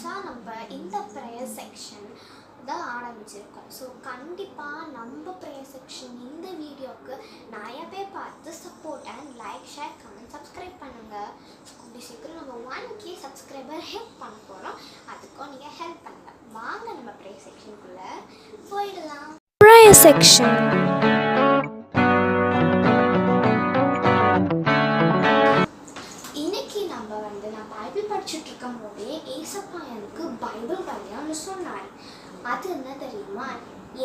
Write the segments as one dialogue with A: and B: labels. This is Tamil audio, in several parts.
A: புதுசாக நம்ம இந்த ப்ரேயர் செக்ஷன் தான் ஆரம்பிச்சிருக்கோம். ஸோ கண்டிப்பாக நம்ம ப்ரேயர் செக்ஷன் இந்த வீடியோவுக்கு நிறைய பேர் பார்த்து support and like, share, comment, subscribe பண்ணுங்கள். கூடிய சீக்கிரம் நம்ம 1K சப்ஸ்கிரைபர் ஹெல்ப் பண்ண போகிறோம். அதுக்கும் நீங்கள் ஹெல்ப் பண்ணுங்கள். வாங்க நம்ம ப்ரேயர் செக்ஷனுக்குள்ளே போயிடலாம்.
B: Prayer section.
A: நான் பைபிள் படிச்சுட்டு இருக்கும் போதே ஏசப்பா எனக்கு பைபிள் படியான்னு சொன்னார். அது என்ன தெரியுமா?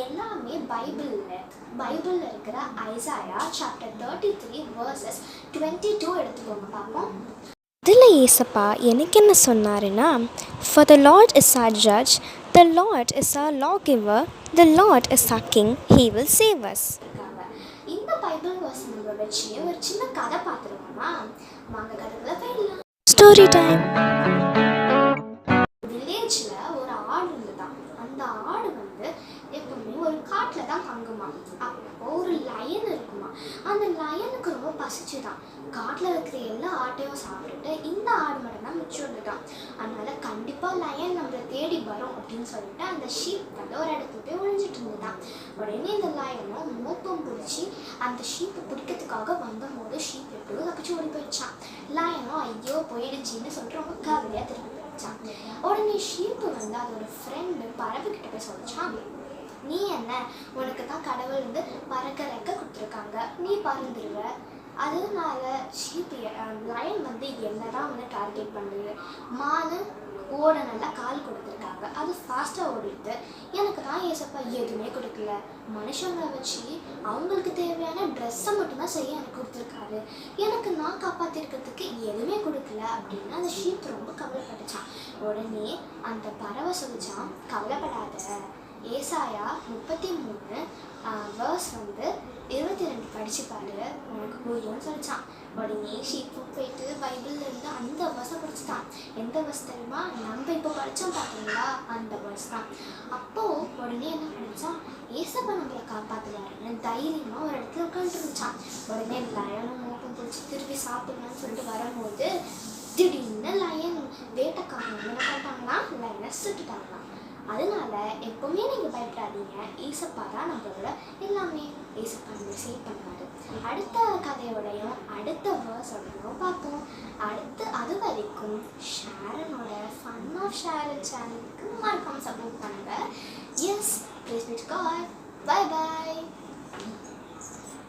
A: எல்லாமே பைபிளில் இருக்கிற ஐசாயா சாப்டர் 33 verses 22 எடுத்துக்கோங்க பார்ப்போம்.
B: அதில் ஏசப்பா எனக்கு என்ன சொன்னாருன்னா, For the Lord is our judge, the Lord is our lawgiver, the Lord is our king, he will save us.
A: இந்த பைபிள் வசனங்களை வச்சு ஒரு சின்ன கதை பார்த்துருவோமா? வாங்க கதைக்குள்ள போயிடலாம்.
B: Story time.
A: வில்லேஜ்ல ஒரு ஆடு இருந்துதான். அந்த ஆடு எப்பவுமே ஒரு காட்டுல தான் தங்குமா. அப்போ ஒரு லயன் இருக்குமா. அந்த லயனுக்கு ரொம்ப பசிச்சுதான். காட்டுல இருக்கிற எல்லா ஆட்டையும் சாப்பிட்டுட்டு இந்த ஆடு மட்டும் தான் மிச்சம் இருந்துதான். அதனால கண்டிப்பா லயன் நம்மளை தேடி வரும் அப்படின்னு சொல்லிட்டு அந்த ஷீப் ஒரு இடத்துல போய் ஒழிஞ்சிட்டு இருந்துதான். உடனே இந்த லயனும் மோப்பம் பிடிச்சி அந்த ஷீப்பை பிடிக்கிறதுக்காக வந்தபோது ஷீப் எப்படியோ தப்பிச்சு ஓடி போயிடுச்சான். லயனும் ஐயோ போயிடுச்சின்னு சொல்லிட்டு ரொம்ப கவலையா திரும்பி போயிடுச்சான். உடனே ஷீப்பு அதோட ஃப்ரெண்டு பறவை கிட்ட போய் சொல்லிச்சான், நீ என்ன, உனக்கு தான் கடவுள் பறக்க ரெக்க கொடுத்துருக்காங்க, நீ பறந்துடுவ. அதனால ஷீப்பு லயன் என்னதான் டார்கெட் பண்ணுது. மானு ஓட நல்லா கால் கொடுத்துருக்காங்க, அது ஃபாஸ்ட்டாக ஓடிடுது. எனக்கு தான் ஏசப்பா எதுவுமே கொடுக்கல, மனுஷங்களை வச்சு அவங்களுக்கு தேவையான ட்ரெஸ்ஸை மட்டும்தான் செய்ய எனக்கு கொடுத்துருக்காரு, எனக்கு நான் காப்பாற்றிருக்கிறதுக்கு எதுவுமே கொடுக்கல அப்படின்னு அந்த ஷீப் ரொம்ப கவலைப்பட்டுச்சான். உடனே அந்த பறவை சொல்லிச்சான், கவலைப்படாத, ஏசாயா 33 வேர்ஸ் 22 படிச்சுப்பாரு, உனக்கு புரியும்னு சொல்லிச்சான். உடனே ஷீப்பு போயிட்டு பைபிள்லேருந்து அந்த வருஷம் படிச்சுட்டான். எந்த வருஷம் தெரியுமா? நம்ம இப்போ படித்தோம் பார்த்தீங்களா, அந்த வருஷம் தான். அப்போது உடனே என்ன படித்தான், ஏசப்பா நம்மளை காப்பாற்றுவாருன்னு தைரியமாக ஒரு இடத்துல உட்காந்துருந்துச்சான். உடனே லயனும் மோப்பம் பிடிச்சி திருப்பி சாப்பிடலான்னு சொல்லிட்டு வரும்போது திடீர்னு லயன் வேட்டைக்காரங்க என்ன பண்ணிட்டாங்களா, லயனை சுட்டுட்டாங்களாம். அதனால எப்பவுமே நீங்கள் பயப்படாதீங்க, ஏசப்பா தான் நம்மளோட எல்லாமே. ஏசப்பா நம்ம சேவ் பண்ணுவாரு. அடுத்த கதையோடையும் அடுத்த வேர்ஸோடையும் பார்ப்போம். அது வரைக்கும் ஷாரனோட ஃபன் ஆஃப் ஷாரன் சேனலுக்கு மறக்காம சப்போர்ட் பண்ணுங்க. Yes, please with God. Bye bye.